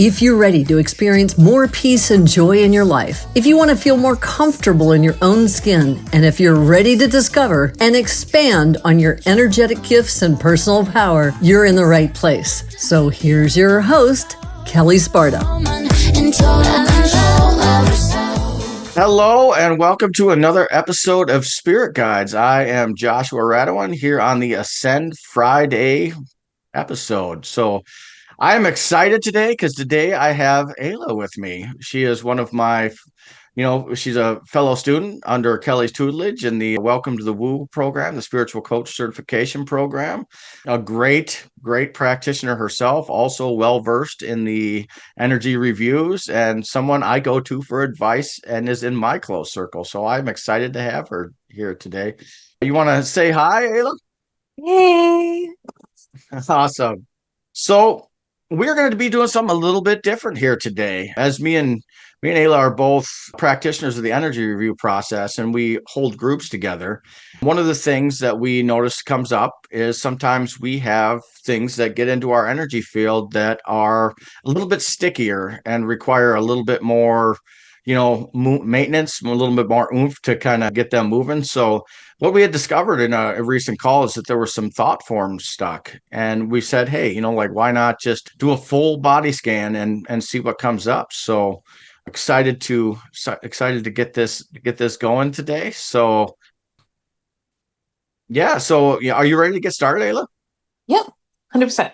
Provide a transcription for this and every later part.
If you're ready to experience more peace and joy in your life, if you want to feel more comfortable in your own skin, and if you're ready to discover and expand on your energetic gifts and personal power, you're in the right place. So here's your host, Kelle Sparta. Hello and welcome to another episode of Spirit Guides. I am Joshua Radewan here on the Ascend Friday episode. So I am excited today because today I have Ayla with me. She is one of my, she's a fellow student under Kelle's tutelage in the Welcome to the Woo program, the Spiritual Coach Certification program. A great practitioner herself, also well-versed in the energy reviews and someone I go to for advice and is in my close circle. So I'm excited to have her here today. You want to say hi, Ayla? Hey. Awesome. So we're going to be doing something a little bit different here today, as me and Ayla are both practitioners of the energy review process, and we hold groups together. One of the things that we notice comes up is sometimes we have things that get into our energy field that are a little bit stickier and require a little bit more, maintenance, a little bit more oomph to kind of get them moving. So what we had discovered in a recent call is that there were some thought forms stuck, and we said, hey, why not just do a full body scan and see what comes up? So excited to get this going today. So yeah, are you ready to get started, Ayla? Yep, 100%.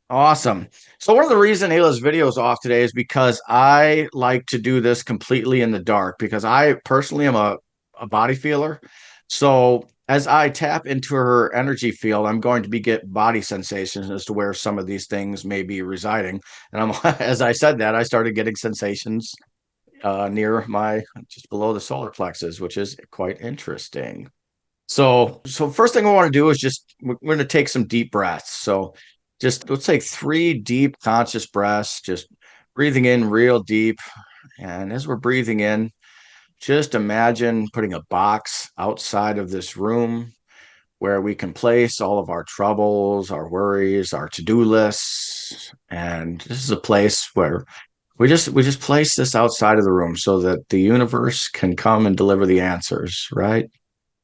Awesome. So one of the reasons Ayla's video is off today is because I like to do this completely in the dark, because I personally am a body feeler. So as I tap into her energy field, I'm going to get body sensations as to where some of these things may be residing. And as I said that, I started getting sensations near just below the solar plexus, which is quite interesting. So first thing I want to do is we're going to take some deep breaths. So let's take 3 deep conscious breaths, just breathing in real deep. And as we're breathing in, just imagine putting a box outside of this room where we can place all of our troubles, our worries, our to-do lists. And this is a place where we just place this outside of the room so that the universe can come and deliver the answers, right?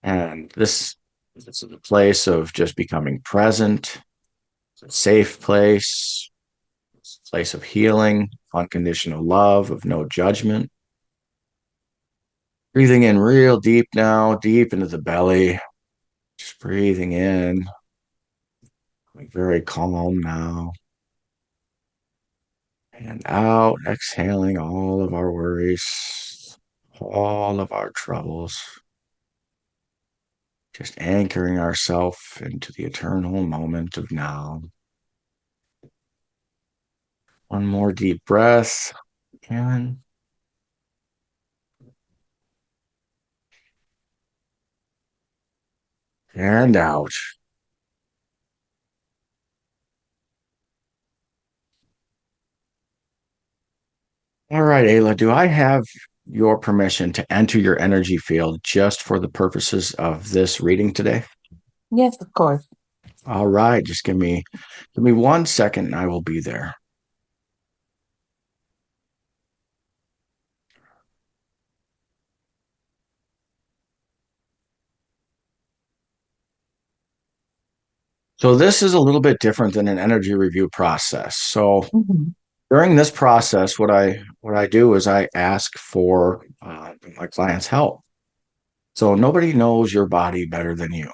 And this is a place of just becoming present, a safe place, a place of healing, unconditional love, of no judgment. Breathing in real deep now, deep into the belly. Just breathing in. Very calm now. And out, exhaling all of our worries, all of our troubles. Just anchoring ourselves into the eternal moment of now. One more deep breath. In. And out. All right, Ayla, do I have your permission to enter your energy field just for the purposes of this reading today? Yes, of course. All right, just give me 1 second and I will be there. So this is a little bit different than an energy review process. So during this process, what I do is I ask for my client's help. So nobody knows your body better than you.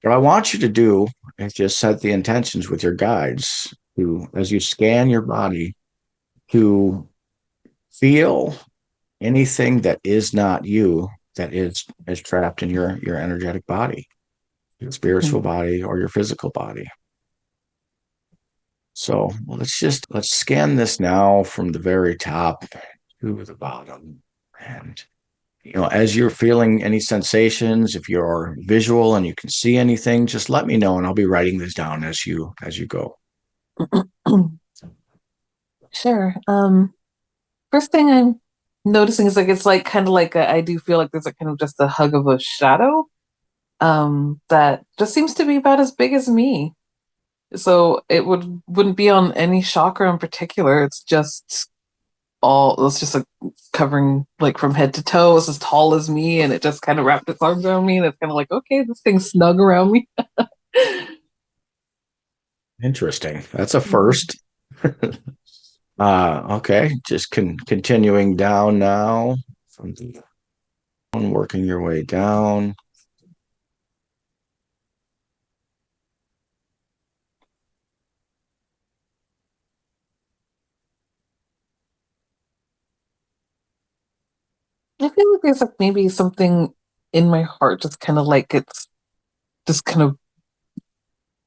What I want you to do is just set the intentions with your guides as you scan your body, to feel anything that is not you, that is trapped in your energetic body, your spiritual body or your physical body. So let's scan this now from the very top to the bottom. And as you're feeling any sensations, if you're visual and you can see anything, just let me know and I'll be writing this down as you go. Sure. First thing I'm noticing is it's kind of I do feel like there's kind of just a hug of a shadow that just seems to be about as big as me. So it wouldn't be on any chakra in particular. It's just like covering like from head to toe. It's as tall as me, and it just kind of wrapped its arms around me, and it's kind of like, okay, this thing's snug around me. Interesting. That's a first. Okay, just continuing down now from the working your way down. I feel like there's like maybe something in my heart, just kind of like it's just kind of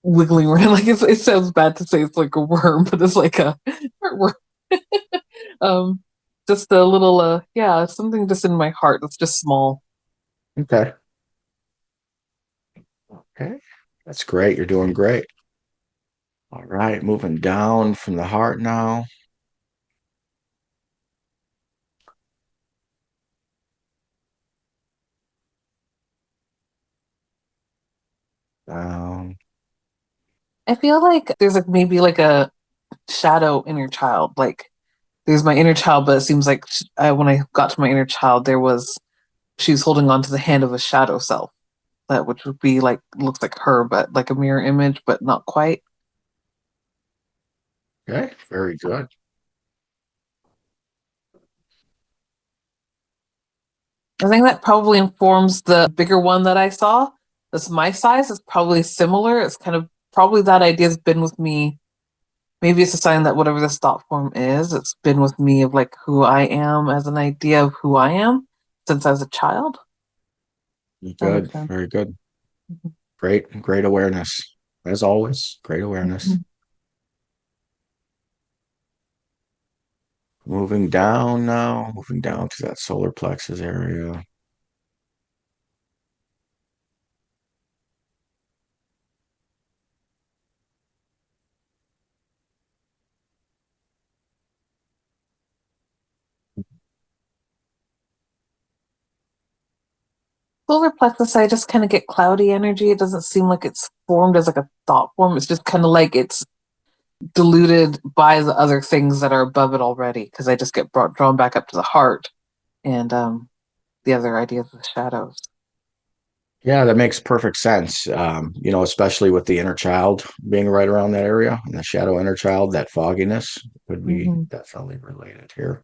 wiggling around. Like it sounds bad to say it's like a worm, but it's like a heartworm. um, just a little, yeah, something just in my heart that's just small. Okay. Okay. That's great. You're doing great. All right, moving down from the heart now. Down. I feel like there's like maybe like a shadow inner child. Like there's my inner child, but it seems like when I got to my inner child, she was holding on to the hand of a shadow self, that which would be like looks like her, but like a mirror image, but not quite. Okay, very good. I think that probably informs the bigger one that I saw. That's my size. It's probably similar. It's kind of probably that idea has been with me. Maybe it's a sign that whatever this thought form is, it's been with me of like who I am as an idea of who I am since I was a child. That makes Good, sense. very good. Great awareness. As always, great awareness. Mhm. Moving down now, moving down to that solar plexus area. Solar plexus, I just kind of get cloudy energy. It doesn't seem like it's formed as like a thought form. It's just kind of like it's diluted by the other things that are above it already. Because I just get drawn back up to the heart and the other ideas of the shadows. Yeah, that makes perfect sense. Especially with the inner child being right around that area and the shadow inner child, that fogginess would be Mm-hmm. definitely related here.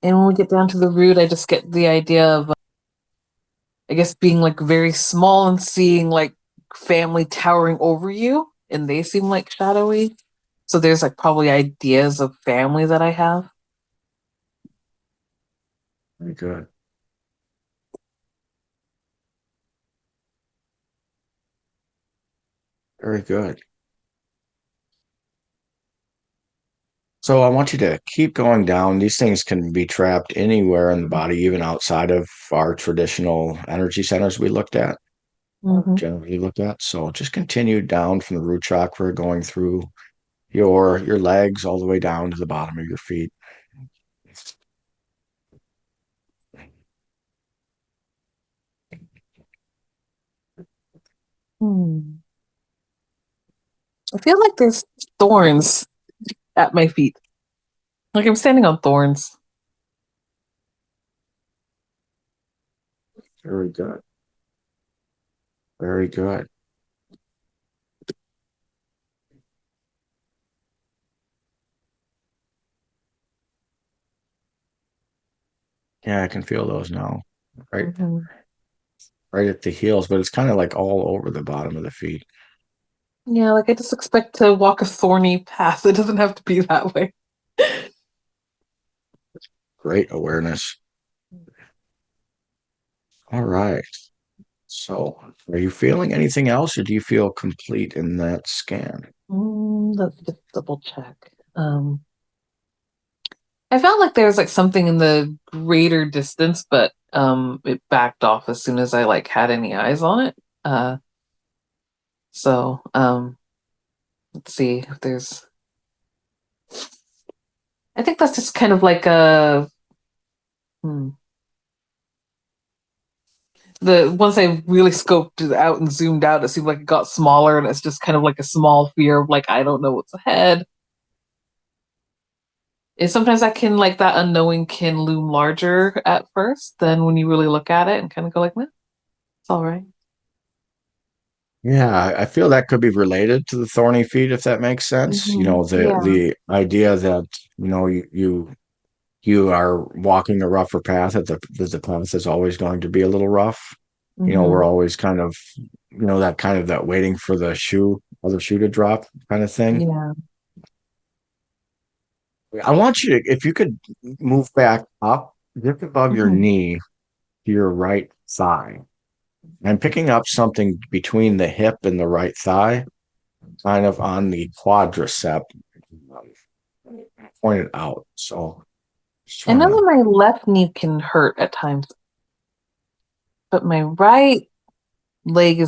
And when we get down to the root, I just get the idea of, I guess, being like very small and seeing like family towering over you, and they seem like shadowy. So there's like probably ideas of family that I have. Very good. Very good. So I want you to keep going down. These things can be trapped anywhere in the body, even outside of our traditional energy centers we looked at, Mm-hmm. generally looked at. So just continue down from the root chakra, going through your legs all the way down to the bottom of your feet. Hmm. I feel like there's thorns at my feet. Like I'm standing on thorns. Very good. Very good. Yeah, I can feel those now. Right, Mm-hmm. right at the heels, but it's kind of like all over the bottom of the feet. Yeah, like I just expect to walk a thorny path. It doesn't have to be that way. Great awareness. All right. So, are you feeling anything else, or do you feel complete in that scan? Let's just double check. I felt like there was like something in the greater distance, but it backed off as soon as I like had any eyes on it. So let's see if there's. I think that's just kind of like a Once I really scoped it out and zoomed out, it seemed like it got smaller, and it's just kind of like a small fear of like, I don't know what's ahead. And sometimes that unknowing can loom larger at first than when you really look at it and kind of go like, nah, it's all right. Yeah, I feel that could be related to the thorny feet, if that makes sense. Yeah. The idea that, you are walking a rougher path, that the path is always going to be a little rough. We're always kind of, that waiting for the other shoe to drop kind of thing. Yeah. I want you to, if you could move back up just above your knee to your right thigh. I'm picking up something between the hip and the right thigh, kind of on the quadricep, pointed out. So I know that my left knee can hurt at times, but my right leg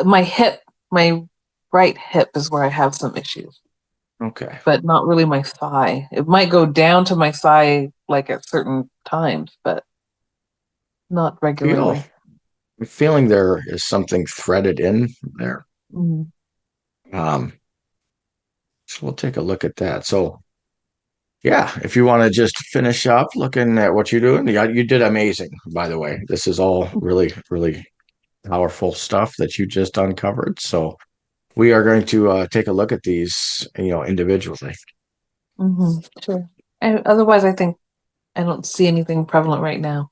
my right hip is where I have some issues. Okay. But not really my thigh. It might go down to my thigh like at certain times, but not regularly. I'm feeling there is something threaded in there. So we'll take a look at that. So yeah, if you want to just finish up looking at what you're doing, you did amazing, by the way. This is all really, really powerful stuff that you just uncovered. So we are going to take a look at these, individually. Sure. Otherwise, I think I don't see anything prevalent right now.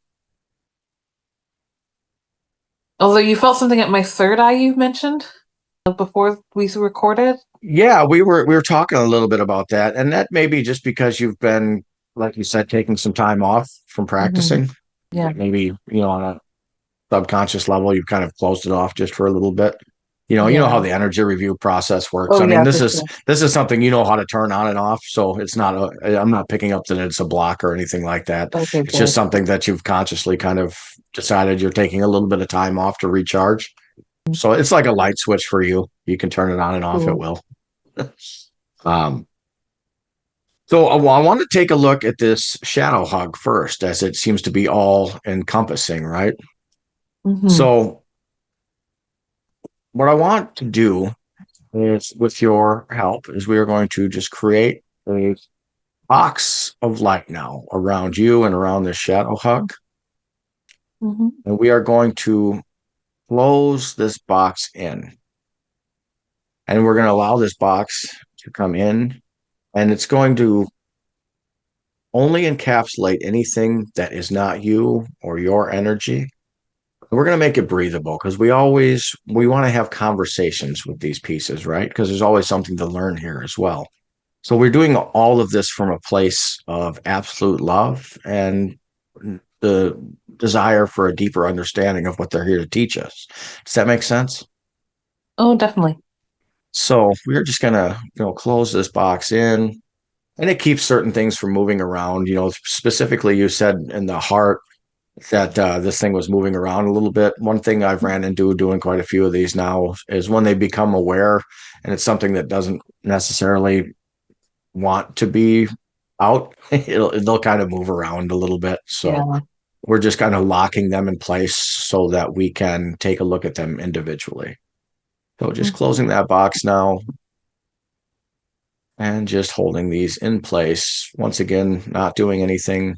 Although you felt something at my third eye, you mentioned before we recorded. Yeah, we were talking a little bit about that, and that may be just because you've been, like you said, taking some time off from practicing. Yeah. Maybe, on a subconscious level, you've kind of closed it off just for a little bit. You know how the energy review process works. Oh, I mean, yeah, this is something you know how to turn on and off. So it's not I'm not picking up that it's a block or anything like that. Okay, it's just something that you've consciously kind of decided you're taking a little bit of time off to recharge. So it's like a light switch for you. You can turn it on and off at will. So I want to take a look at this shadow hug first, as it seems to be all encompassing, right? So what I want to do is, with your help, is we are going to just create a box of light now around you and around this shadow hug. And we are going to close this box in. And we're going to allow this box to come in, and it's going to only encapsulate anything that is not you or your energy. We're going to make it breathable, because we want to have conversations with these pieces, right? Because there's always something to learn here as well. So we're doing all of this from a place of absolute love and the desire for a deeper understanding of what they're here to teach us. Does that make sense? Oh, definitely. So we're just going to, close this box in, and it keeps certain things from moving around. Specifically, you said in the heart that this thing was moving around a little bit. One thing I've ran into doing quite a few of these now is when they become aware, and it's something that doesn't necessarily want to be out, they'll kind of move around a little bit. So we're just kind of locking them in place so that we can take a look at them individually. So just closing that box now, and just holding these in place. Once again, not doing anything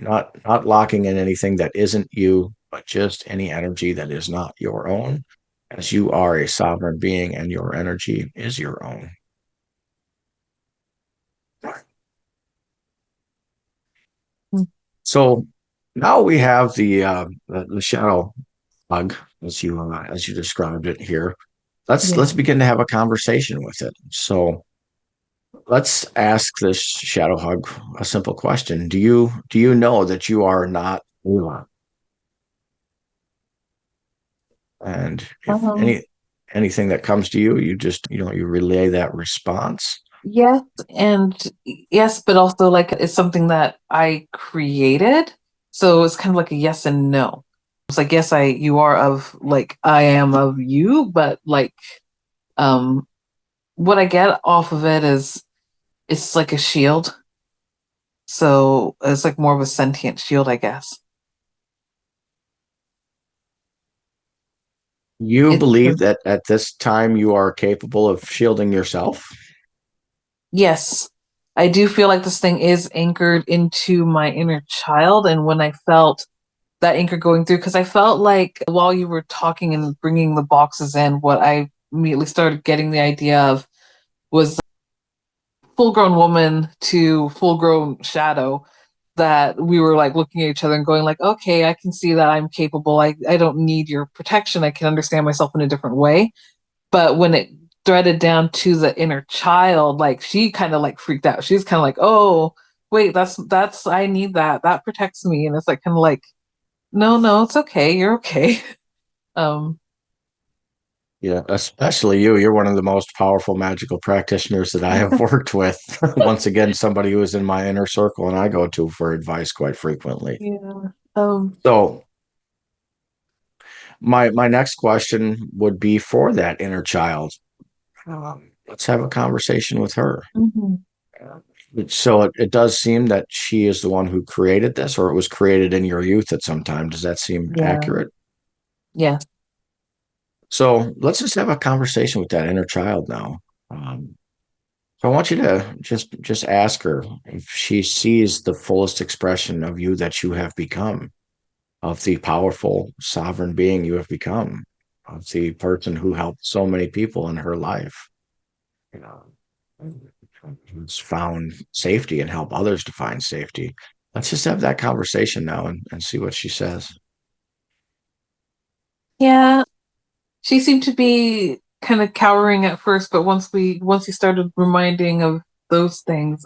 not locking in anything that isn't you, but just any energy that is not your own, as you are a sovereign being and your energy is your own. So now we have the shadow hug, as you described it here. Let's begin to have a conversation with it. So let's ask this shadow hug a simple question. Do you know that you are not Ayla? And if anything that comes to you, you just, you relay that response. Yes, but also like it's something that I created. So it's kind of like a yes and no. It's like, yes, you are of, like, I am of you, but like what I get off of it is it's like a shield. So it's like more of a sentient shield, I guess. You It's believe that at this time you are capable of shielding yourself? Yes, I do feel like this thing is anchored into my inner child. And when I felt that anchor going through, because I felt like while you were talking and bringing the boxes in, what I immediately started getting the idea of was full grown woman to full grown shadow, that we were like looking at each other and going like, okay, I can see that I'm capable. I don't need your protection. I can understand myself in a different way. But when it threaded down to the inner child, like she kind of like freaked out. She's kind of like, oh, wait, that's I need that. That protects me. And it's like kind of like, no, no, it's okay. You're okay. Um, Yeah, especially you. You're one of the most powerful magical practitioners that I have worked with. Once again, somebody who is in my inner circle and I go to for advice quite frequently. yeah. Um, So my next question would be for that inner child. Let's have a conversation with her. mhm. So it does seem that she is the one who created this, or it was created in your youth at some time. Does that seem Yeah. accurate? Yeah. So let's just have a conversation with that inner child now. Um, so I want you to just ask her if she sees the fullest expression of you that you have become, of the powerful sovereign being you have become, of the person who helped so many people in her life. You know, who's found safety and help others to find safety. Let's just have that conversation now and see what she says. Yeah. She seemed to be kind of cowering at first, but once we started reminding of those things,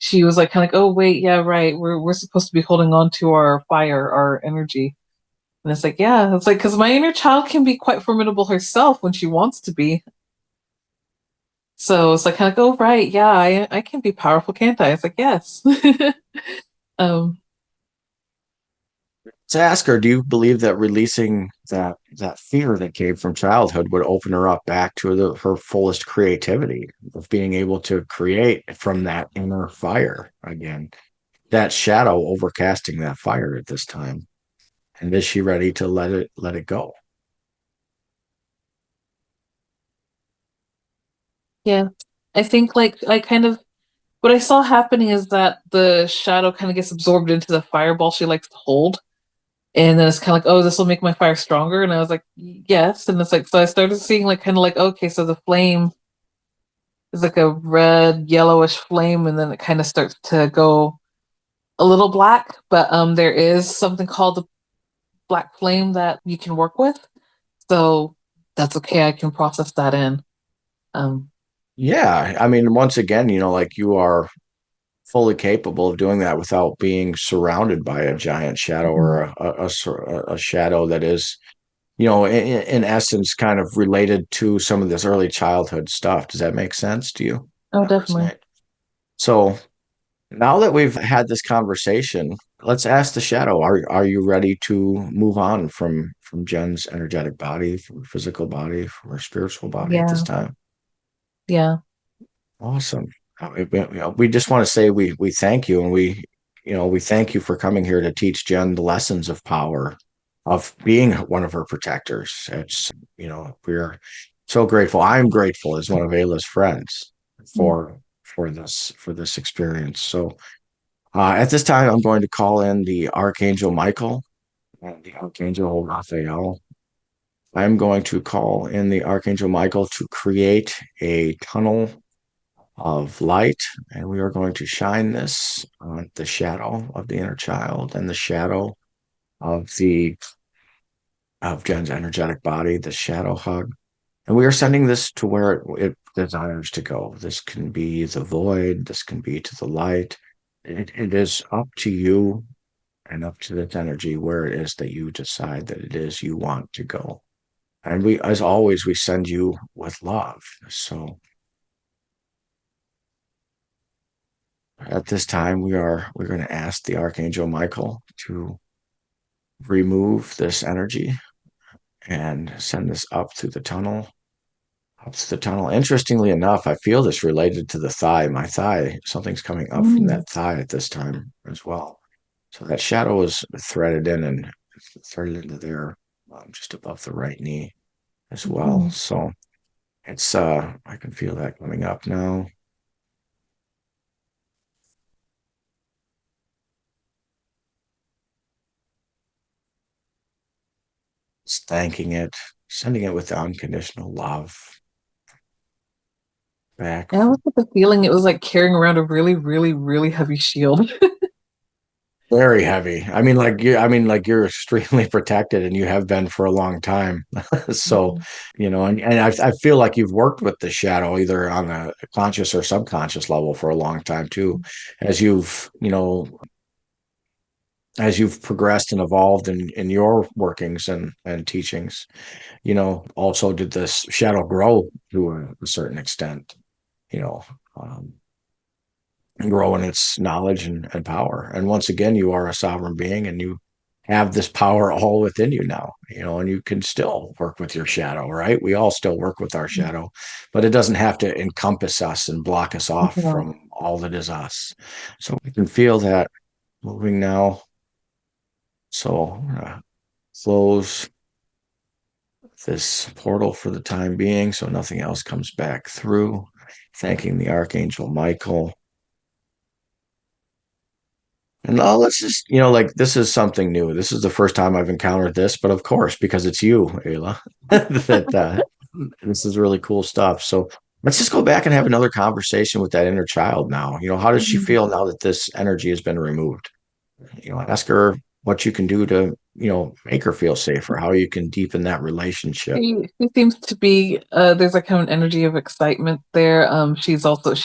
she was like kind of like, oh wait, yeah, right. We're supposed to be holding on to our fire, our energy. And it's like, yeah, it's like because my inner child can be quite formidable herself when she wants to be. So it's like kind of like, oh right, yeah, I can be powerful, can't I? It's like, yes. um, To ask her, do you believe that releasing that fear that came from childhood would open her up back to her fullest creativity of being able to create from that inner fire again, that shadow overcasting that fire at this time? And is she ready to let it go? yeah, I think like I kind of what I saw happening is that the shadow kind of gets absorbed into the fireball she likes to hold. And then it's kind of like, oh, this will make my fire stronger. And I was like, yes. And it's like, so I started seeing like kind of like, okay, so the flame is like a red, yellowish flame, and then it kind of starts to go a little black. But there is something called the black flame that you can work with. So that's okay. I can process that in. Um, Yeah, I mean, once again, like you are fully capable of doing that without being surrounded by a giant shadow or mhm. a shadow that is, in essence, kind of related to some of this early childhood stuff. Does that make sense to you? Oh, That definitely. resonate? So now that we've had this conversation, let's ask the shadow: Are you ready to move on from Jenn's energetic body, from her physical body, from her spiritual body at this Yeah. time? Yeah. Awesome. We just want to say we thank you, and we thank you for coming here to teach Jenn the lessons of power, of being one of her protectors. We're so grateful. I'm grateful as one of Ayla's friends Mm. for this experience. So at this time, I'm going to call in the Archangel Michael and the Archangel Raphael. I'm going to call in the Archangel Michael to create a tunnel of light, and we are going to shine this on the shadow of the inner child and the shadow of the of Jenn's energetic body, the shadow hug. And we are sending this to where it desires to go. This can be the void, this can be to the light. It is up to you and up to this energy where it is that you decide that it is you want to go. And we, as always, we send you with love. So at this time, we're going to ask the Archangel Michael to remove this energy and send this up through the tunnel Ups the tunnel. Interestingly enough, I feel this related to the thigh. My thigh, something's coming up from that thigh at this time as well. So that shadow is threaded in and threaded into there, just above the right knee as well. So it's I can feel that coming up now. Just thanking it, sending it with unconditional love back. And I was with the feeling it was like carrying around a really, really, really heavy shield. Very heavy. I mean, like you're extremely protected and you have been for a long time. So, and I feel like you've worked with the shadow either on a conscious or subconscious level for a long time too, as you've progressed and evolved in your workings and teachings. Also did this shadow grow to a certain extent, you know, um, and grow in its knowledge and power. And once again, you are a sovereign being and you have this power all within you now, and you can still work with your shadow, right? We all still work with our shadow, but it doesn't have to encompass us and block us off from all that is us. So we can feel that moving now. So I'm gonna close this portal for the time being so nothing else comes back through. Thanking the Archangel Michael. And let's just, like this is something new. This is the first time I've encountered this, but of course, because it's you, Ayla, that this is really cool stuff. So let's just go back and have another conversation with that inner child now. How does she feel now that this energy has been removed? Ask her what you can do to, make her feel safer, how you can deepen that relationship. She seems to be there's a kind of energy of excitement there. She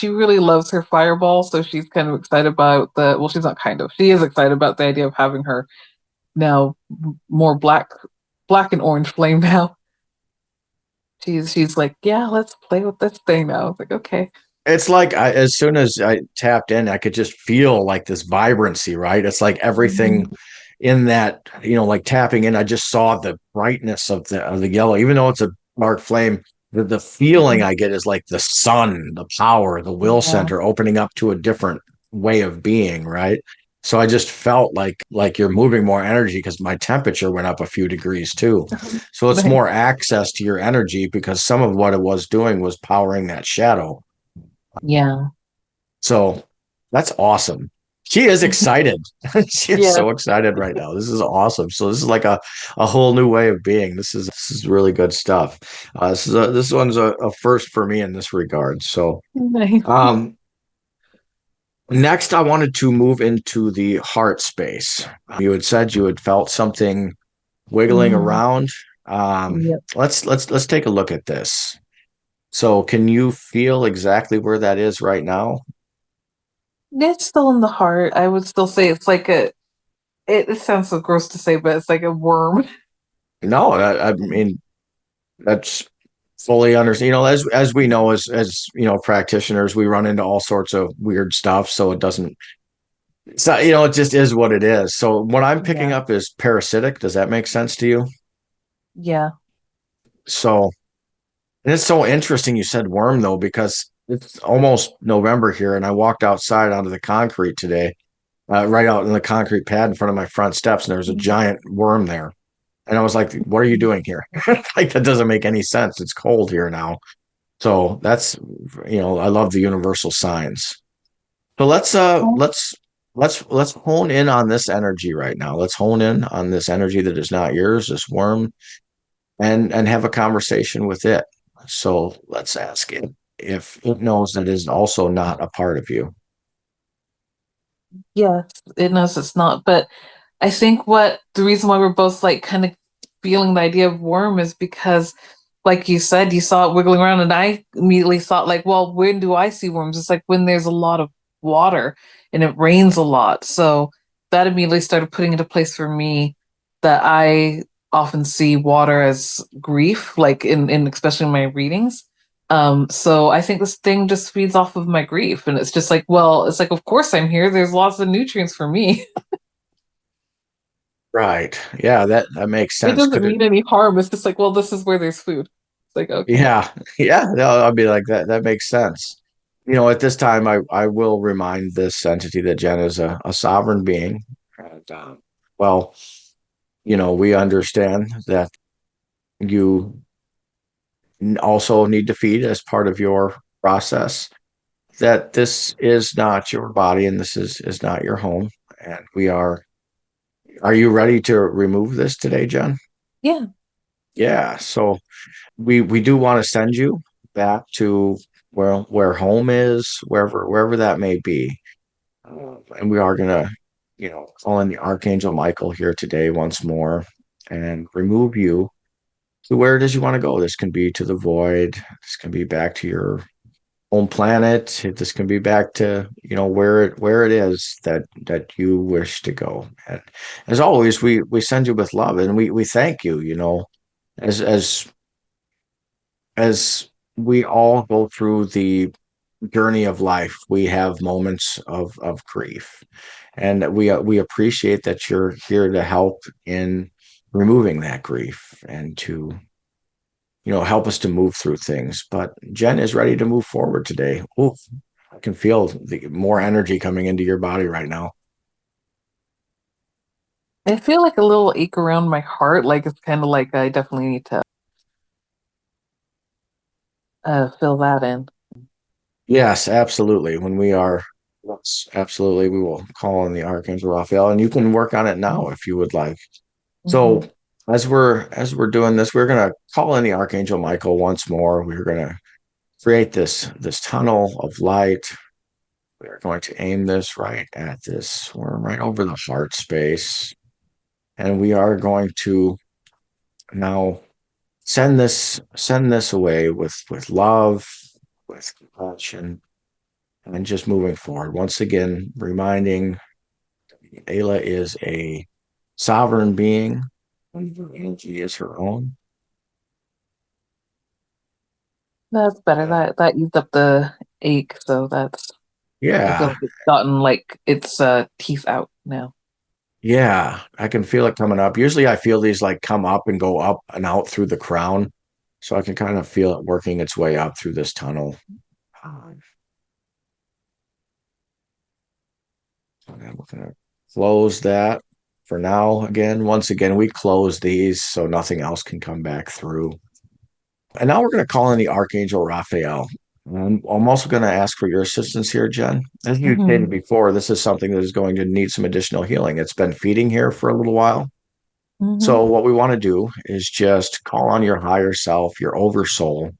really loves her fireball, so she's kind of excited about she's not kind of, she is excited about the idea of having her now more black and orange flame now. She's like, yeah, let's play with this thing now. It's like, okay. It's like as soon as I tapped in, I could just feel like this vibrancy, right? It's like everything in that, like tapping in, I just saw the brightness of the yellow, even though it's a dark flame. The feeling I get is like the sun, the power, the will center opening up to a different way of being, right? So I just felt like you're moving more energy because my temperature went up a few degrees too. So it's more access to your energy because some of what it was doing was powering that shadow. Yeah. So that's awesome. She is excited. She is so excited right now. This is awesome. So this is like a whole new way of being. This is really good stuff. This one's a first for me in this regard. So next I wanted to move into the heart space. You had said you had felt something wiggling around. Let's take a look at this. So can you feel exactly where that is right now? It's still in the heart. I would still say it's like it sounds so gross to say, but it's like a worm. No, I mean, that's fully understand. As we know, as practitioners, we run into all sorts of weird stuff. So it's not, it just is what it is. So what I'm picking up is parasitic. Does that make sense to you? Yeah. So, and it's so interesting you said worm though, because it's almost November here, and I walked outside onto the concrete today, right out in the concrete pad in front of my front steps, and there was a giant worm there. And I was like, what are you doing here? Like, that doesn't make any sense. It's cold here now. So that's, I love the universal signs. So let's hone in on this energy right now. Let's hone in on this energy that is not yours, this worm, and have a conversation with it. So let's ask it if it knows that it is also not a part of you. Yes, it knows it's not. But I think the reason why we're both like kind of feeling the idea of worm is because, like you said, you saw it wiggling around, and I immediately thought, like, well, when do I see worms? It's like when there's a lot of water and it rains a lot. So that immediately started putting into place for me that I often see water as grief, like in especially in my readings. So I think this thing just feeds off of my grief, and it's just like, well, it's like, of course I'm here. There's lots of nutrients for me. Right. Yeah, that makes It sense. doesn't mean any harm. It's just like, well, this is where there's food. It's like, okay. Yeah, no, I'll be like that. That makes sense. At this time, I will remind this entity that Jenn is a sovereign being. And, well, we understand that you also need to feed as part of your process, that this is not your body and this is not your home. And are you ready to remove this today, Jenn? Yeah. Yeah. So we do want to send you back to where home is, wherever that may be. And we are gonna, call in the Archangel Michael here today once more and remove you to where it is you want to go. This can be to the void. This can be back to your home planet. This can be back to, where it is that you wish to go. And as always, we send you with love and we thank you, as as we all go through the journey of life, we have moments of grief, and we appreciate that you're here to help in removing that grief and to help us to move through things. But Jenn is ready to move forward today. Oh, I can feel the more energy coming into your body right now. I feel like a little ache around my heart. Like it's kind of like I definitely need to fill that in. Yes, absolutely. Yes, absolutely. We will call on the Archangel Raphael, and you can work on it now if you would like. So Mhm. as we're doing this, we're gonna call in the Archangel Michael once more. We're gonna create this tunnel of light. We're going to aim this right at this worm, right over the heart space, and we are going to now send this away with love, with compassion, and just moving forward. Once again, reminding Ayla is a sovereign being. And her energy is her own. That's better. Yeah. That eased up the ache. So I feel Yeah. like it's gotten like its teeth out now. Yeah. I can feel it coming up. Usually I feel these like come up and go up and out through the crown. So I can kind of feel it working its way up through this tunnel. And we're gonna close that for now. Again, once again, we close these so nothing else can come back through. And now we're going to call in the Archangel Raphael. I'm also going to ask for your assistance here, Jenn. As you Hmm. stated before, this is something that is going to need some additional healing. It's been feeding here for a little while. Hmm. So, what we want to do is just call on your higher self, your oversoul,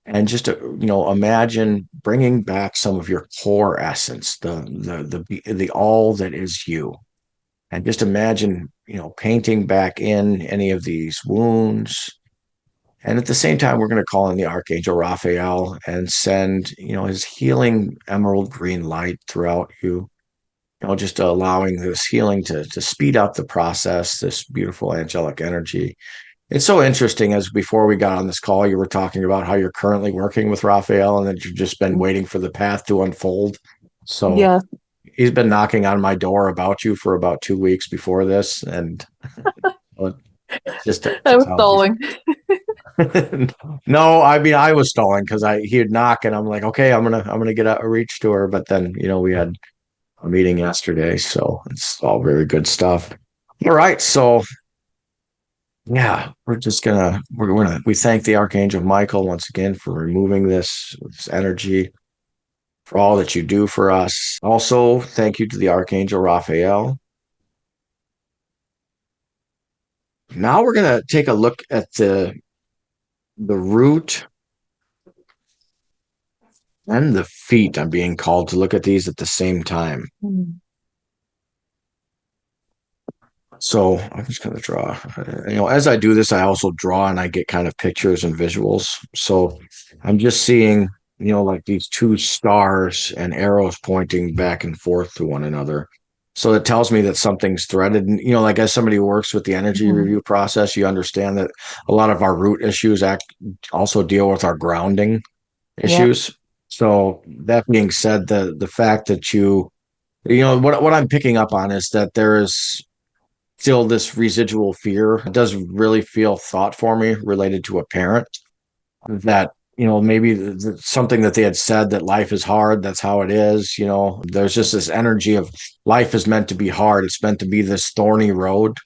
and just imagine bringing back some of your core essence, the all that is you, and just imagine painting back in any of these wounds. And at the same time, we're going to call in the Archangel Raphael and send, his healing emerald green light throughout you, just allowing this healing to speed up the process, this beautiful angelic energy. It's so interesting, as before we got on this call, you were talking about how you're currently working with Raphael and that you've just been waiting for the path to unfold. So Yeah, he's been knocking on my door about you for about 2 weeks before this. And well, just to I was tell you. stalling. No, I mean I was stalling because he'd knock and I'm like, okay, I'm gonna get out a reach to her. But then we had a meeting yesterday, so it's all very good stuff. All right, so yeah, we thank the Archangel Michael once again for removing this energy, for all that you do for us. Also, thank you to the Archangel Raphael. Now we're gonna take a look at the root and the feet. I'm being called to look at these at the same time. Mhm. So I'm just going to draw. As I do this, I also draw and I get kind of pictures and visuals. So I'm just seeing, like these two stars and arrows pointing back and forth to one another. So it tells me that something's threaded. And, like as somebody who works with the energy Mhm. review process, you understand that a lot of our root issues also deal with our grounding Yep. issues. So that being said, the fact that what I'm picking up on is that there is still this residual fear. It does really feel thought for me related to a parent. that, maybe something that they had said, that life is hard. That's how it is. There's just this energy of life is meant to be hard. It's meant to be this thorny road.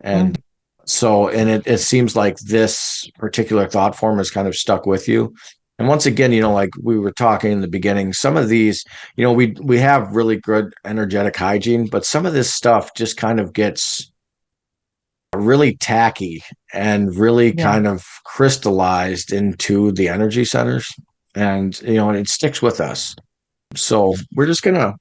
And so, and it seems like this particular thought form is kind of stuck with you. And once again, like we were talking in the beginning, some of these, we have really good energetic hygiene, but some of this stuff just kind of gets really tacky and really kind of crystallized into the energy centers, and it sticks with us. So we're gonna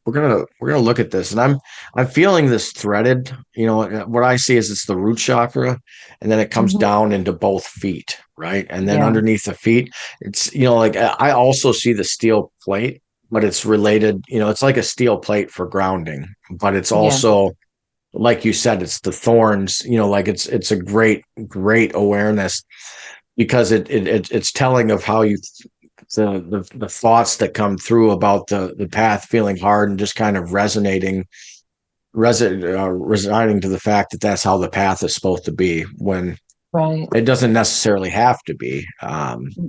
look at this, and I'm feeling this threaded. What I see is it's the root chakra, and then it comes down into both feet, right? And then underneath the feet, it's like I also see the steel plate, but it's related. It's like a steel plate for grounding, but it's also like you said, it's the thorns. Like it's a great awareness, because it's telling of how you. The thoughts that come through about the path feeling hard and just kind of resonating to the fact that that's how the path is supposed to be, when it doesn't necessarily have to be.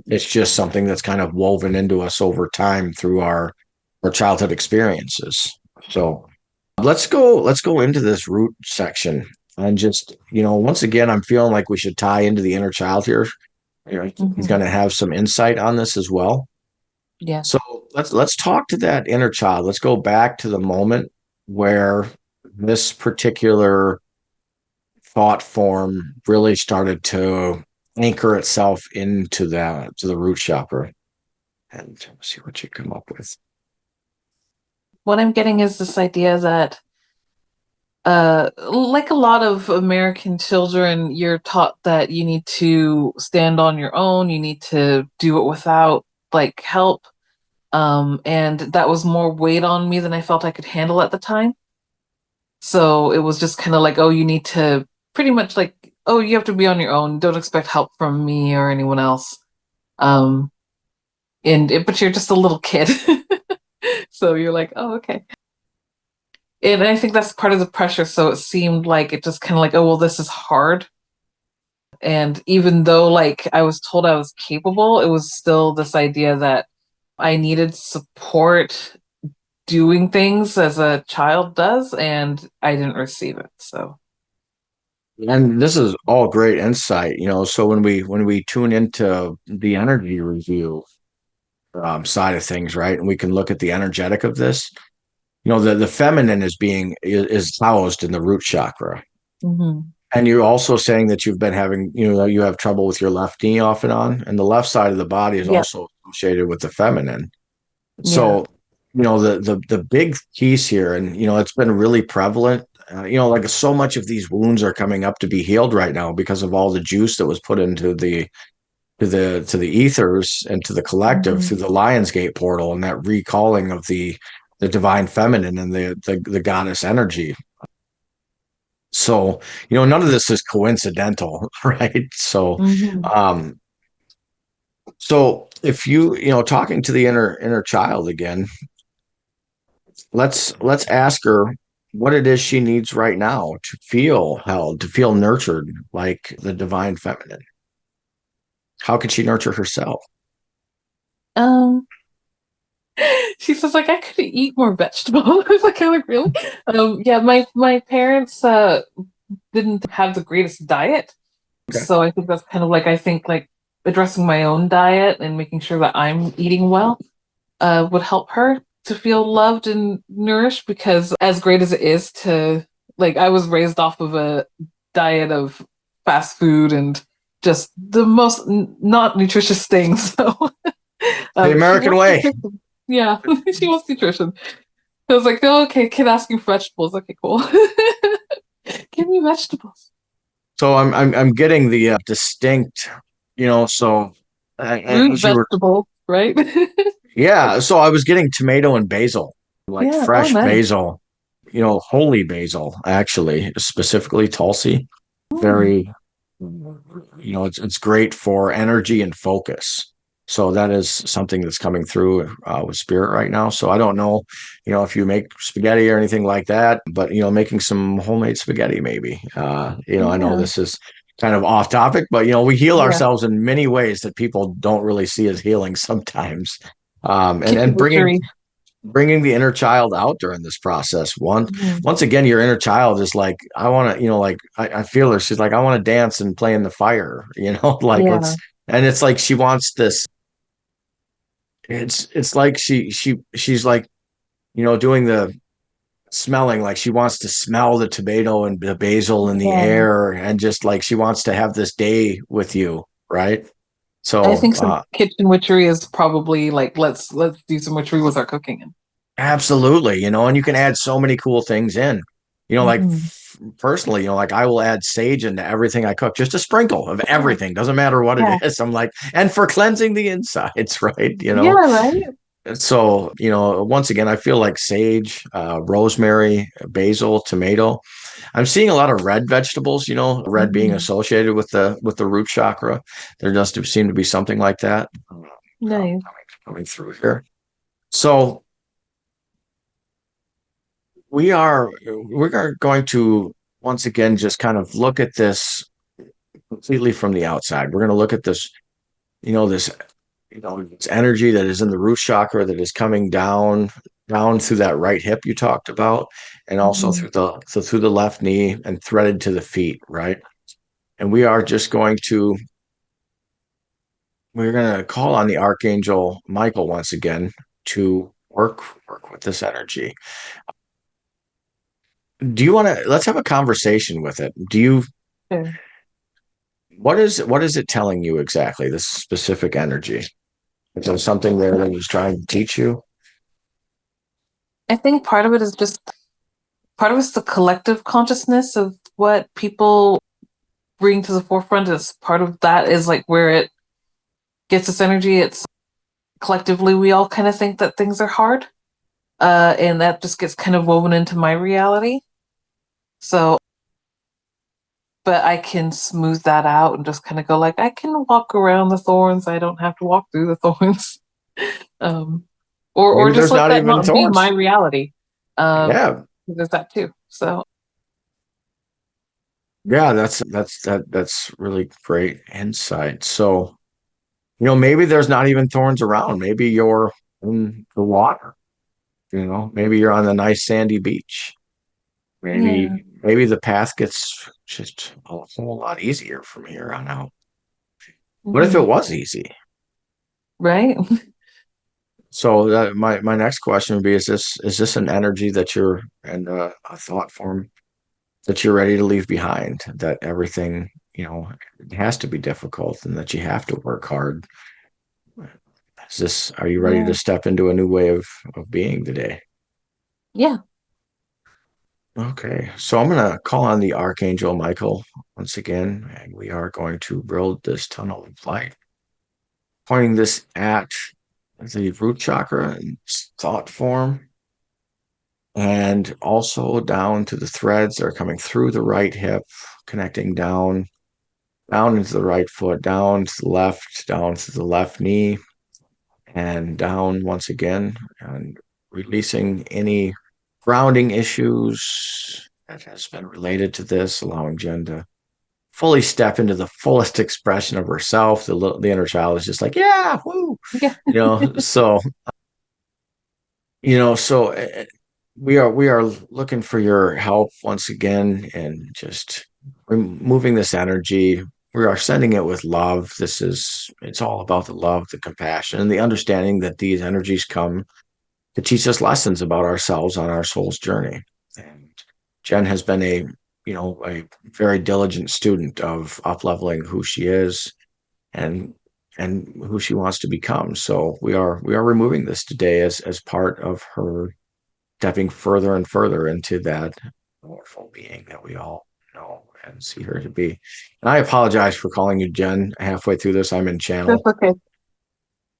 It's just something that's kind of woven into us over time through our childhood experiences. So let's go into this root section, and just once again, I'm feeling like we should tie into the inner child here. He's going to have some insight on this as well. Yeah. So let's talk to that inner child. Let's go back to the moment where this particular thought form really started to anchor itself into the root chakra. And let's see what you come up with. What I'm getting is this idea that like a lot of American children, you're taught that you need to stand on your own, you need to do it without like help. And that was more weight on me than I felt I could handle at the time. So it was just kind of like, oh, you need to pretty much like, oh, you have to be on your own. Don't expect help from me or anyone else. But you're just a little kid. So you're like, oh, okay. And I think that's part of the pressure. So it seemed like it just kind of like, oh, well, this is hard. And even though like I was told I was capable, it was still this idea that I needed support doing things as a child does, and I didn't receive it. So, and this is all great insight. So when we tune into the energy review side of things, right, and we can look at the energetic of this. The feminine is housed in the root chakra. And you're also saying that you've been having, you have trouble with your left knee off and on, and the left side of the body is also associated with the feminine. So, the big piece here, and it's been really prevalent. Like so much of these wounds are coming up to be healed right now because of all the juice that was put into the ethers and to the collective through the Lionsgate portal, and that recalling of the divine feminine and the goddess energy. So, none of this is coincidental, right? So, so if talking to the inner child again, let's ask her what it is she needs right now to feel held, to feel nurtured like the divine feminine. How can she nurture herself? She says like I could eat more vegetables. I was like, really? My parents didn't have the greatest diet. Okay. So I think that's kind of like addressing my own diet and making sure that I'm eating well would help her to feel loved and nourished, because as great as it is to I was raised off of a diet of fast food and just the most not nutritious things. So the American way. Yeah, she wants nutrition. I was like, oh, okay, kid asking for vegetables. Okay, cool. Give me vegetables. So I'm getting the distinct, so root vegetables, right? Yeah. So I was getting tomato and basil, fresh basil, holy basil, actually, specifically Tulsi. Very, it's great for energy and focus. So that is something that's coming through with spirit right now. So I don't know, if you make spaghetti or anything like that, but, making some homemade spaghetti, maybe, I know this is kind of off topic, but we heal Yeah. ourselves in many ways that people don't really see as healing sometimes. And Kitchen witchery. bringing the inner child out during this process. Mhm. Once again, your inner child is like, I want to, like I feel her. She's like, I want to dance and play in the fire, like Yeah. and it's like she wants this. It's like she's like, doing the smelling, like she wants to smell the tomato and the basil in the Yeah. air, and just like she wants to have this day with you, right? I So think some kitchen witchery is probably like let's do some witchery with our cooking. absolutely, and you can add so many cool things in, like Mhm. personally, like I will add sage into everything I cook, just a sprinkle of everything, doesn't matter what Yeah. it is. I'm like, and for cleansing the insides, right? Yeah, right. So, once again, I feel like sage, rosemary, basil, tomato. I'm seeing a lot of red vegetables, red being Mhm. associated with the root chakra. There does seem to be something like that Nice. coming through here. So we're going to once again just kind of look at this completely from the outside. We're going to look at this, this it's energy that is in the root chakra that is coming down through that right hip you talked about, and also Mhm. through the left knee and threaded to the feet, right? And we're going to call on the Archangel Michael once again to work with this energy. Do you want to let's have a conversation with it? Sure. What is it telling you exactly, this specific energy? Is there something there that it was trying to teach you? I think part of it is just part of it's the collective consciousness of what people bring to the forefront. Is part of that is like where it gets its energy. It's collectively we all kind of think that things are hard, and that just gets kind of woven into my reality. So, but I can smooth that out and just kind of go like I can walk around the thorns. I don't have to walk through the thorns. um, or Maybe just there's let not that even not be my thorns. reality. Um, Yeah. there's that too. So Yeah, that's really great insight. So, maybe there's not even thorns around. Maybe you're in the water, maybe you're on a nice sandy beach. yeah. Maybe the path gets just a whole lot easier from here on out. What if it Mhm. was easy? Right? So that my next question would be, is this an energy that you're and a thought form that you're ready to leave behind, that everything, it has to be difficult and that you have to work hard? Are you ready Yeah. to step into a new way of being today? Yeah. Okay, so I'm going to call on the Archangel Michael once again, and we are going to build this tunnel of light, pointing this at the root chakra in thought form, and also down to the threads that are coming through the right hip, connecting down into the right foot, down to the left, down to the left knee, and down once again, and releasing any grounding issues that has been related to this, allowing Jenn to fully step into the fullest expression of herself. The inner child is just like, yeah, woo, Yeah. so so we are looking for your help once again, and just removing this energy. We are sending it with love. It's all about the love, the compassion, and the understanding that these energies come to teach us lessons about ourselves on our soul's journey. And Jenn has been a very diligent student of up-leveling who she is, and who she wants to become. So we are removing this today as part of her stepping further and further into that powerful being that we all know and see her to be. And I apologize for calling you Jenn halfway through this. I'm in channel. That's okay.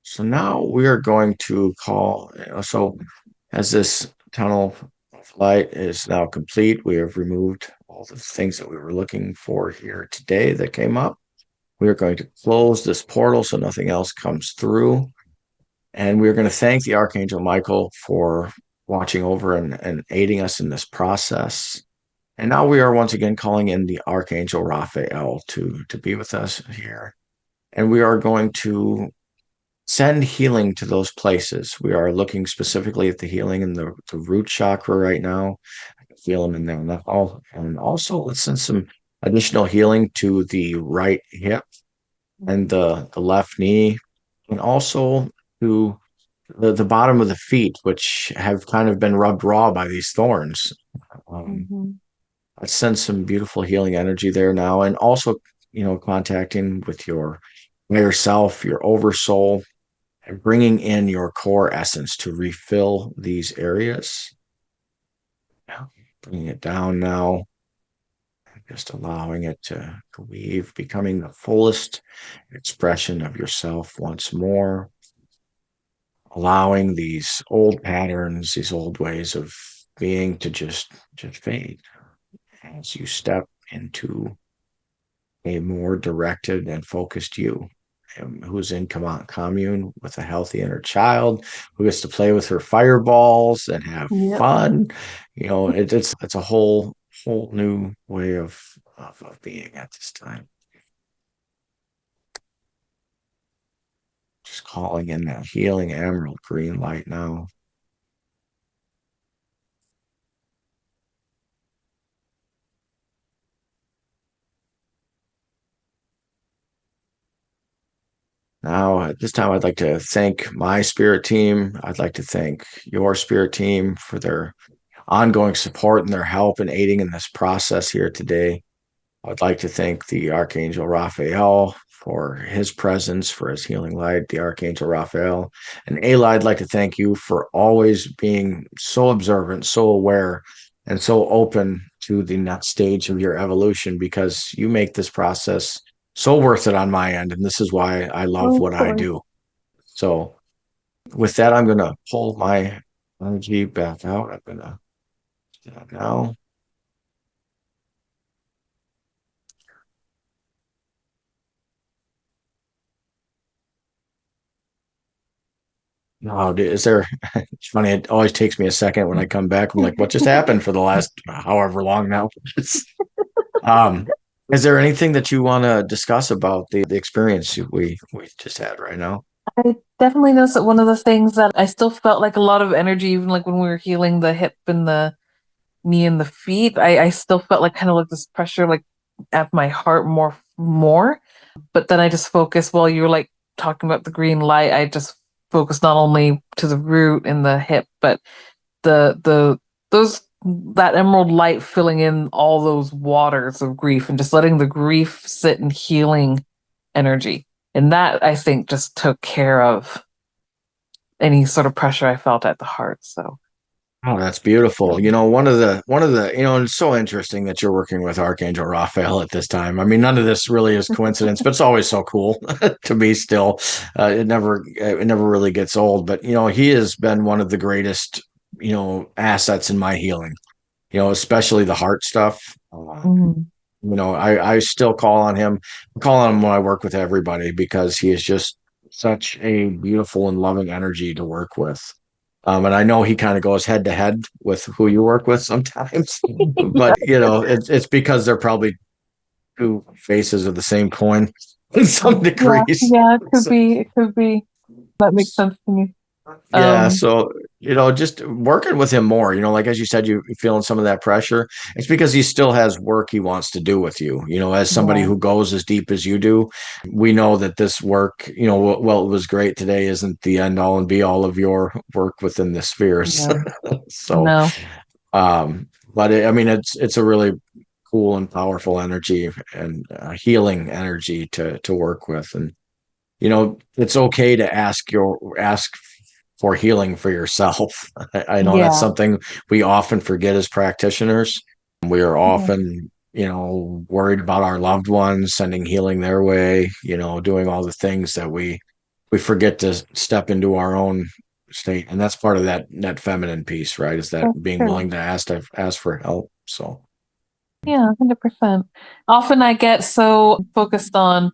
So now we are going to call. So as this tunnel of light is now complete, we have removed all the things that we were looking for here today that came up. We are going to close this portal so nothing else comes through. And we're going to thank the Archangel Michael for watching over and aiding us in this process. And now we are once again calling in the Archangel Raphael to be with us here. And we are going to send healing to those places. We are looking specifically at the healing in the root chakra right now. I can feel them in there now. And also, let's send some additional healing to the right hip and the left knee, and also to the bottom of the feet, which have kind of been rubbed raw by these thorns. I sense some beautiful healing energy there now, and also, contacting with your higher self, your oversoul, and bringing in your core essence to refill these areas. Bringing it down now, just allowing it to weave, becoming the fullest expression of yourself once more. Allowing these old patterns, these old ways of being to just fade as you step into a more directed and focused you, who's in commune with a healthy inner child, who gets to play with her fireballs and have fun. It's a whole new way of being at this time. Just calling in that healing emerald green light now. Now, at this time, I'd like to thank my spirit team. I'd like to thank your spirit team for their ongoing support and their help in aiding in this process here today. I'd like to thank the Archangel Raphael for his presence, for his healing light, the Archangel Raphael. And Ayla, I'd like to thank you for always being so observant, so aware, and so open to the next stage of your evolution, because you make this process so worth it on my end. And this is why I love what I do. So with that, I'm going to pull my energy back out. I'm going to do that now. No, is there? It's funny. It always takes me a second when I come back. I'm like, what just happened for the last however long now? um, is there anything that you want to discuss about the experience we just had right now? I definitely noticed that one of the things that I still felt like a lot of energy, even like when we were healing the hip and the knee and the feet, I still felt like kind of like this pressure like at my heart more. But then I just focused while you were like talking about the green light, I just focused not only to the root and the hip, but that emerald light filling in all those waters of grief and just letting the grief sit in healing energy. And that I think just took care of any sort of pressure I felt at the heart. So Oh, that's beautiful. One of the, and it's so interesting that you're working with Archangel Raphael at this time. I mean, none of this really is coincidence, but it's always so cool to me still. It never really gets old, but he has been one of the greatest, assets in my healing, especially the heart stuff. I still call on him. I call on him when I work with everybody, because he is just such a beautiful and loving energy to work with. And I know he kind of goes head to head with who you work with sometimes, but it's because they're probably two faces of the same coin in some degrees. Yeah, it could be. It could be. That makes sense to me. Yeah, so just working with him more, like as you said, you're feeling some of that pressure. It's because he still has work he wants to do with you. As somebody who goes as deep as you do, we know that this work, well, it was great today, isn't the end all and be all of your work within the spheres. So, No. but it's a really cool and powerful energy and healing energy to work with, and it's okay to ask for healing for yourself. I know that's something we often forget as practitioners. We are often, worried about our loved ones, sending healing their way, doing all the things that we forget to step into our own state. And that's part of that feminine piece, right? Is that being willing to ask for help. So yeah, 100%. Often I get so focused on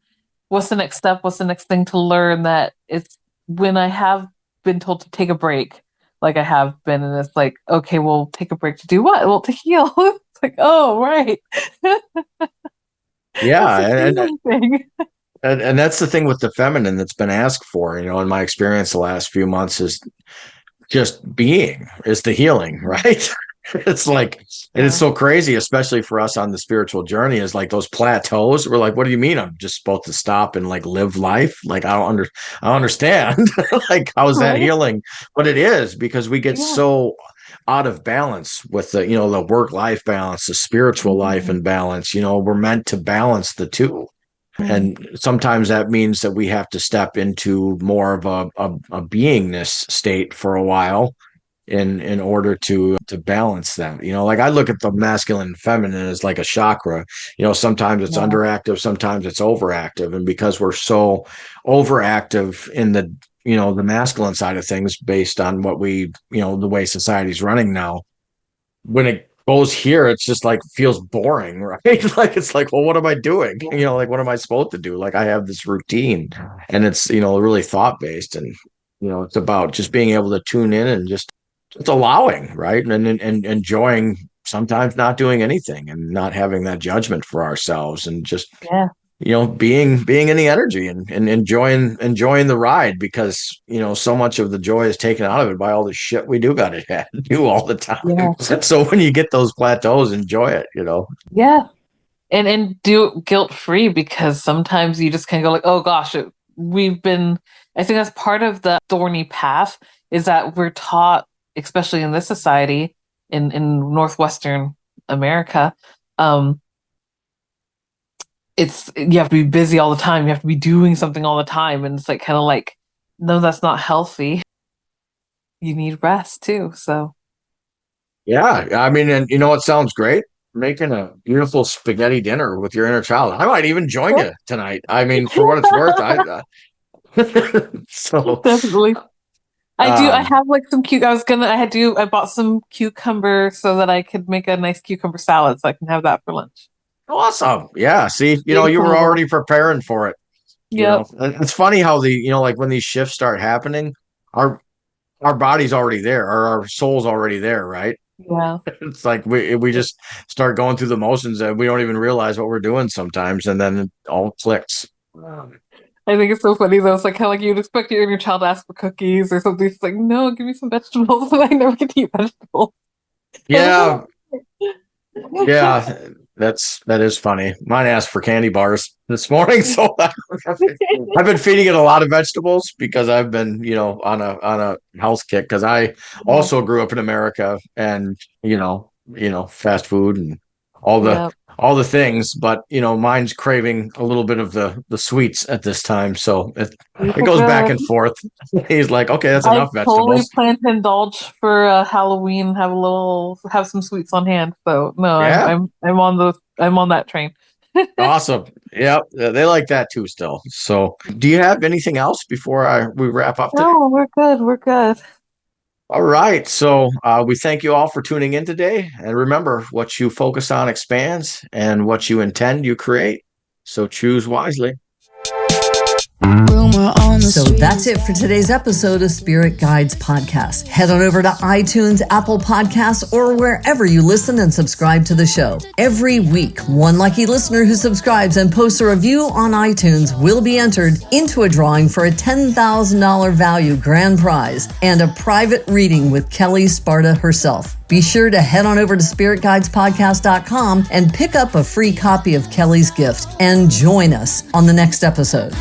what's the next step, what's the next thing to learn, that it's when I have been told to take a break, like I have been, and it's like, okay, well, take a break to do what? Well, to heal. It's like, oh, right. Yeah. That's a thing. And that's the thing with the feminine that's been asked for, in my experience the last few months is just being is the healing, right? It's like, and it's so crazy, especially for us on the spiritual journey, is like those plateaus. We're like, what do you mean I'm just supposed to stop and like live life? Like, I don't understand. Like, how is that healing? But it is, because we get so out of balance with the work-life balance, the spiritual life and balance. We're meant to balance the two. And sometimes that means that we have to step into more of a beingness state for a while in order to balance them. Like I look at the masculine and feminine as like a chakra. Sometimes it's underactive, sometimes it's overactive. And because we're so overactive in the masculine side of things, based on what the way society's running now, when it goes here, it's just like feels boring, right? Like it's like, well, what am I doing? Like what am I supposed to do? Like I have this routine, and it's really thought based, and it's about just being able to tune in and just allowing, right? And enjoying, sometimes not doing anything and not having that judgment for ourselves, and just being in the energy and enjoying the ride, because so much of the joy is taken out of it by all the shit we do got to do all the time. So when you get those plateaus, enjoy it. And do it guilt free, because sometimes you just kind of go like, oh gosh, I think that's part of the thorny path, is that we're taught, especially in this society in Northwestern America, you have to be busy all the time. You have to be doing something all the time. And it's like, kind of like, no, that's not healthy. You need rest too. So. Yeah. I mean, and it sounds great. Making a beautiful spaghetti dinner with your inner child. I might even join you tonight. I mean, for what it's worth, so definitely. I have like some I bought some cucumber so that I could make a nice cucumber salad, so I can have that for lunch. Awesome. Yeah. See, you were already preparing for it. Yeah. It's funny how like when these shifts start happening, our body's already there, or our soul's already there, right? Yeah. It's like we just start going through the motions and we don't even realize what we're doing sometimes, and then it all clicks. I think it's so funny though. It's like how you'd expect your inner child to ask for cookies or something. It's like, no, give me some vegetables. And I never get to eat vegetables. Yeah. Yeah. That is funny. Mine asked for candy bars this morning, so I've been feeding it a lot of vegetables, because I've been, on a health kick, because I also grew up in America, and fast food and all the things, but mine's craving a little bit of the sweets at this time, so it goes back and forth. He's like, okay, that's enough vegetables. I totally plan to indulge for Halloween, have some sweets on hand. So no, I'm on that train. Awesome. Yeah, they like that too still. So do you have anything else before we wrap up today? No, we're good. All right. So we thank you all for tuning in today. And remember, what you focus on expands, and what you intend, you create. So choose wisely. So that's it for today's episode of Spirit Guides Podcast. Head on over to iTunes, Apple Podcasts, or wherever you listen and subscribe to the show. Every week, one lucky listener who subscribes and posts a review on iTunes will be entered into a drawing for a $10,000 value grand prize and a private reading with Kelle Sparta herself. Be sure to head on over to spiritguidespodcast.com and pick up a free copy of Kelle's gift, and join us on the next episode.